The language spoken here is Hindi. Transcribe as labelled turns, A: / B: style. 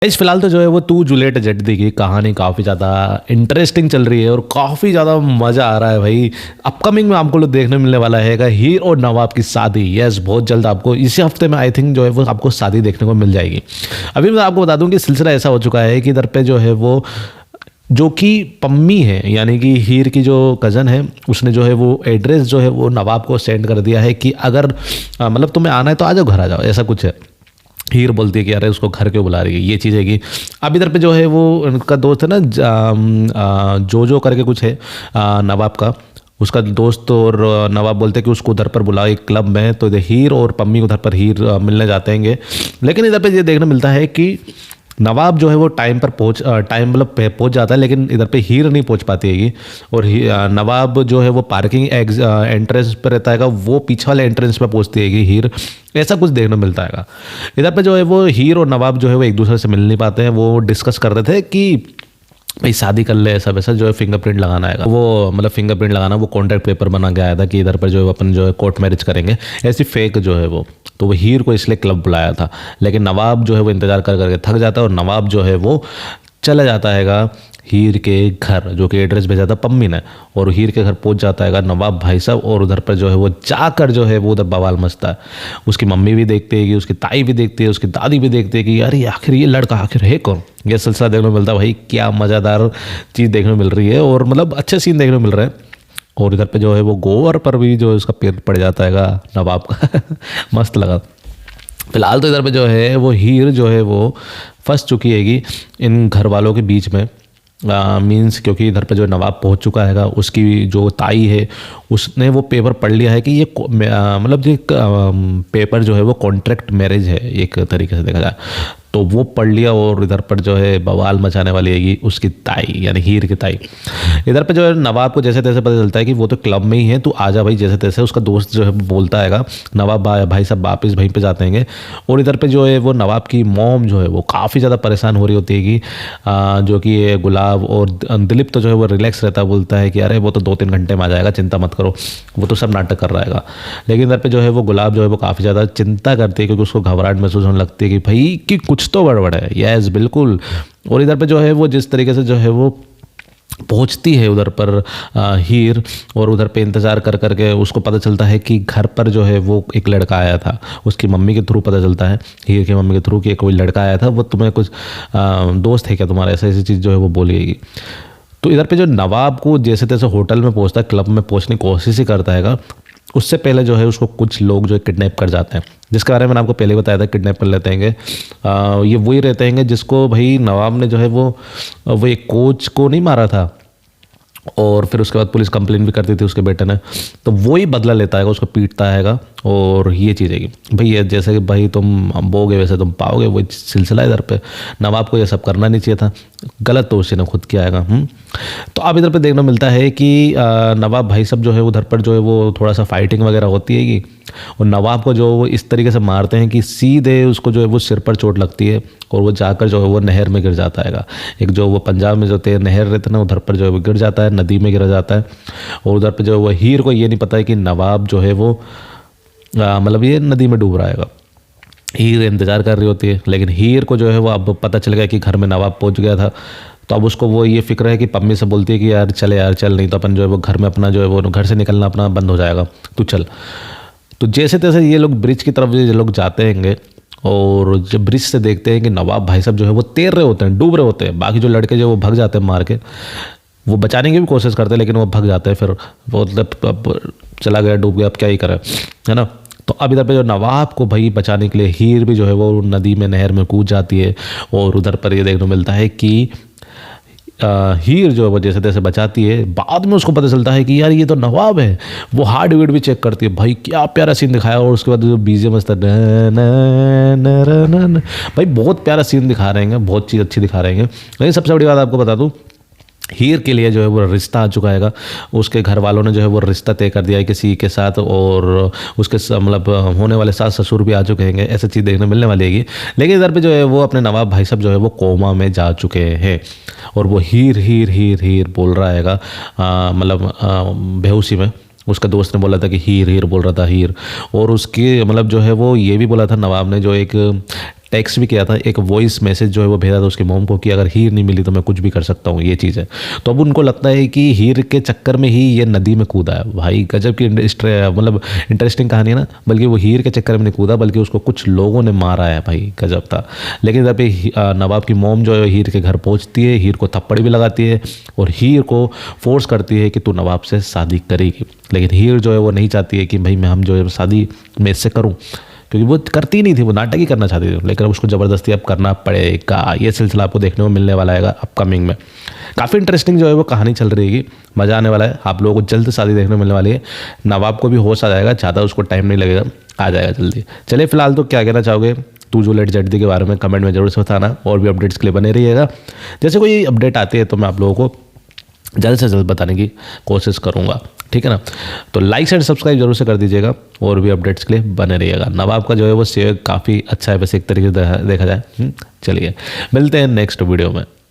A: इस फिलहाल तो जो है वो तू जूलियट जेट्टी की कहानी काफ़ी ज़्यादा इंटरेस्टिंग चल रही है और काफ़ी ज़्यादा मज़ा आ रहा है भाई। अपकमिंग में आपको लोग देखने मिलने वाला है हीर और नवाब की शादी। यस, बहुत जल्द आपको इसी हफ्ते में आई थिंक जो है वो आपको शादी देखने को मिल जाएगी। अभी मैं आपको बता दूं कि सिलसिला ऐसा हो चुका है कि इधर पे जो है वो जो कि पम्मी है यानी कि हीर की जो कज़न है उसने जो है वो एड्रेस जो है वो नवाब को सेंड कर दिया है कि अगर मतलब तुम्हें आना है तो आ जाओ, घर आ जाओ, ऐसा कुछ है। हीर बोलती है कि अरे उसको घर क्यों बुला रही है, ये चीज़ है कि अब इधर पे जो है वो उनका दोस्त है ना जो करके कुछ है नवाब का, उसका दोस्त और नवाब बोलते हैं कि उसको उधर पर बुलाओ एक क्लब में। तो इधर हीर और पम्मी उधर पर हीर मिलने जाते हैं। लेकिन इधर पे ये देखने मिलता है कि नवाब जो है वो टाइम पर टाइम मतलब पहुंच जाता है, लेकिन इधर पे हीर नहीं पहुंच पाती है। और नवाब जो है वो पार्किंग एंट्रेंस पर रहता है, वो पीछे वाले एंट्रेंस पर पहुंचती है हीर। ऐसा कुछ देखने मिलता है। इधर पे जो है वो हीर और नवाब जो है वो एक दूसरे से मिल नहीं पाते हैं। वो डिस्कस कर रहे थे कि भाई शादी कर ले, ऐसा वैसा जो है फिंगरप्रिंट लगाना है, वो मतलब फिंगरप्रिंट लगाना, वो कॉन्ट्रैक्ट पेपर बना के आया था कि इधर पर जो है अपन जो है कोर्ट मैरिज करेंगे, ऐसी फेक जो है वो। तो वो हीर को इसलिए क्लब बुलाया था, लेकिन नवाब जो है वो इंतजार कर करके थक जाता है और नवाब जो है वो चला जाता है हीर के घर, जो कि एड्रेस भेजा था पम्मी ने, और हीर के घर पहुंच जाता है नवाब भाई साहब। और उधर पर जो है वो जाकर जो है वो उधर बवाल मचता है। उसकी मम्मी भी देखती है कि, उसकी ताई भी देखती है, उसकी दादी भी देखती है कि अरे आखिर ये लड़का आखिर है कौन। ये सिलसिला देखने को मिलता है भाई। क्या मज़ेदार चीज़ देखने को मिल रही है और मतलब अच्छे सीन देखने को मिल रहे हैं। और इधर पे जो है वो गोवर पर भी जो है उसका पैर पड़ जाता है नवाब का मस्त लगा। फिलहाल तो इधर पे जो है वो हीर जो है वो फंस चुकी है इन घर वालों के बीच में। मीन्स क्योंकि इधर पे जो नवाब पहुंच चुका है, उसकी जो ताई है उसने वो पेपर पढ़ लिया है कि ये मतलब ये पेपर जो है वो कॉन्ट्रैक्ट मैरिज है एक तरीके से देखा जाए तो। वो पढ़ लिया और इधर पर जो है बवाल मचाने वाली है उसकी ताई यानी हीर की ताई। इधर पे जो है नवाब को जैसे तैसे पता चलता है कि वो तो क्लब में ही है, तू आजा भाई जैसे तैसे। उसका दोस्त जो है बोलता है नवाब भाई साहब वापस वहीं पे जाते हैं। और इधर पे जो है वो नवाब की मॉम जो है वो काफ़ी ज़्यादा परेशान हो रही होती है कि जो कि ये गुलाब और दिलीप तो जो है वो रिलैक्स रहता है, बोलता है कि अरे वो तो 2-3 घंटे में आ जाएगा, चिंता मत करो, वो तो सब नाटक कर रहा है। लेकिन इधर पे जो है वो गुलाब जो है वो काफ़ी ज़्यादा चिंता करती है क्योंकि उसको घबराहट महसूस होने लगती है कि भाई कि कुछ तो गड़बड़ है। यस, बिल्कुल। और इधर पे जो है वो जिस तरीके से जो है वो पहुंचती है उधर पर हीर, और उधर पे इंतज़ार कर करके उसको पता चलता है कि घर पर जो है वो एक लड़का आया था। उसकी मम्मी के थ्रू पता चलता है, हीर की मम्मी के थ्रू, कि कोई लड़का आया था, वो तुम्हें कुछ दोस्त है क्या तुम्हारा, ऐसी चीज़ जो है वो बोलेगी। तो इधर पे जो नवाब को जैसे तैसे होटल में पहुंचता है, क्लब में पहुंचने की कोशिश ही करता है। उससे पहले जो है उसको कुछ लोग जो है किडनैप कर जाते हैं, जिसके बारे में मैंने आपको पहले बताया था। किडनैप कर लेते हैं ये वही रहते हैं जिसको भाई नवाब ने जो है वो एक कोच को नहीं मारा था, और फिर उसके बाद पुलिस कंप्लेन भी करती थी उसके बेटे ने, तो वो ही बदला लेता है, उसको पीटता है। और ये चीज़ है कि भाई ये जैसे कि भाई तुम बोगे वैसे तुम पाओगे, वो सिलसिला इधर पे। नवाब को ये सब करना नहीं चाहिए था, गलत तो उसने खुद किया है। तो अब इधर पे देखने मिलता है कि नवाब भाई साहब जो है उधर पर जो है वो थोड़ा सा फाइटिंग वगैरह होती है और नवाब को जो वो इस तरीके से मारते हैं कि सीधे उसको जो है वो सिर पर चोट लगती है और वो जाकर जो है वो नहर में गिर जाता है। एक जो वो पंजाब में जो नहर रहते ना, उधर पर जो है वो गिर जाता है, नदी में गिर जाता है। और उधर पर जो है वो हीर को ये नहीं पता है कि नवाब जो है वो मतलब ये नदी में डूब रहा है। हीर इंतज़ार कर रही होती है, लेकिन हीर को जो है वो अब पता चल गया कि घर में नवाब पहुंच गया था। तो अब उसको वो ये फिक्र है कि पम्मी से बोलती है कि यार चले यार चल, नहीं तो अपन जो है वो घर में अपना जो है वो घर से निकलना अपना बंद हो जाएगा, तू चल। तो जैसे तैसे ये लोग ब्रिज की तरफ ये लोग जाते हैं और जब ब्रिज से देखते हैं कि नवाब भाई साहब जो है वो तैर रहे होते हैं, डूब रहे होते हैं। बाकी जो लड़के जो वो भाग जाते हैं मार के, वो बचाने की भी कोशिश करते हैं लेकिन वो भाग जाते हैं। फिर वो मतलब चला गया, डूब गया, अब क्या ही करे, है ना। तो अब इधर पे जो नवाब को भाई बचाने के लिए हीर भी जो है वो नदी में नहर में कूद जाती है। और उधर पर ये देखने को मिलता है कि हीर जो है वो जैसे तैसे बचाती है। बाद में उसको पता चलता है कि यार ये तो नवाब है। वो हार्ट बीट भी चेक करती है। भाई क्या प्यारा सीन दिखाया। और उसके बाद जो बीजे मस्त भाई बहुत प्यारा सीन दिखा रहे हैं, बहुत चीज़ अच्छी दिखा रहे हैं। लेकिन सबसे बड़ी बात आपको बता दूँ, हीर के लिए जो है वो रिश्ता आ चुका है। उसके घर वालों ने जो है वो रिश्ता तय कर दिया है किसी के साथ, और उसके मतलब होने वाले सास ससुर भी आ चुके हैं। ऐसी चीज़ देखने मिलने वाली है। लेकिन इधर पे जो है वो अपने नवाब भाई साहब जो है वो कोमा में जा चुके हैं और वो हीर हीर हीर हीर बोल रहा है मतलब बेहोशी में। उसका दोस्त ने बोला था कि हीर हीर बोल रहा था हीर। और उसके मतलब जो है वो ये भी बोला था नवाब ने, जो एक टेक्स्ट भी किया था, एक वॉइस मैसेज जो है वो भेजा था उसकी मॉम को कि अगर हीर नहीं मिली तो मैं कुछ भी कर सकता हूँ, ये चीज़ है। तो अब उनको लगता है कि हीर के चक्कर में ही ये नदी में कूदा है। भाई गजब की मतलब इंटरेस्टिंग कहानी है ना। बल्कि वो हीर के चक्कर में नहीं कूदा, बल्कि उसको कुछ लोगों ने मारा है। भाई गजब था। लेकिन जब नवाब की मॉम जो है हीर के घर पहुँचती है, हीर को थप्पड़ भी लगाती है और हीर को फोर्स करती है कि तू नवाब से शादी करेगी। लेकिन हीर जो है वो नहीं चाहती है कि भाई मैं हम जो है शादी मैं इससे करूँ, क्योंकि वो करती नहीं थी, वो नाटक ही करना चाहती थी। लेकिन उसको ज़बरदस्ती अब करना पड़ेगा। ये सिलसिला आपको देखने को मिलने वाला है अपकमिंग में। काफ़ी इंटरेस्टिंग जो है वो कहानी चल रही है, मज़ा आने वाला है। आप लोगों को जल्द शादी देखने को मिलने वाली है। नवाब को भी होश आ जाएगा, ज़्यादा उसको टाइम नहीं लगेगा, आ जाएगा जल्दी। चलिए फिलहाल तो क्या कहना चाहोगे तू जूलियट ZD के बारे में कमेंट में जरूर से बताना, और भी अपडेट्स के लिए बने रहिएगा। जैसे कोई अपडेट आती है तो मैं आप लोगों को जल्द से जल्द बताने की कोशिश करूँगा, ठीक है ना। तो लाइक एंड सब्सक्राइब जरूर से कर दीजिएगा, और भी अपडेट्स के लिए बने रहिएगा। नवाब का जो है वो शेयर काफ़ी अच्छा है वैसे एक तरीके से देखा जाए। चलिए मिलते हैं नेक्स्ट वीडियो में।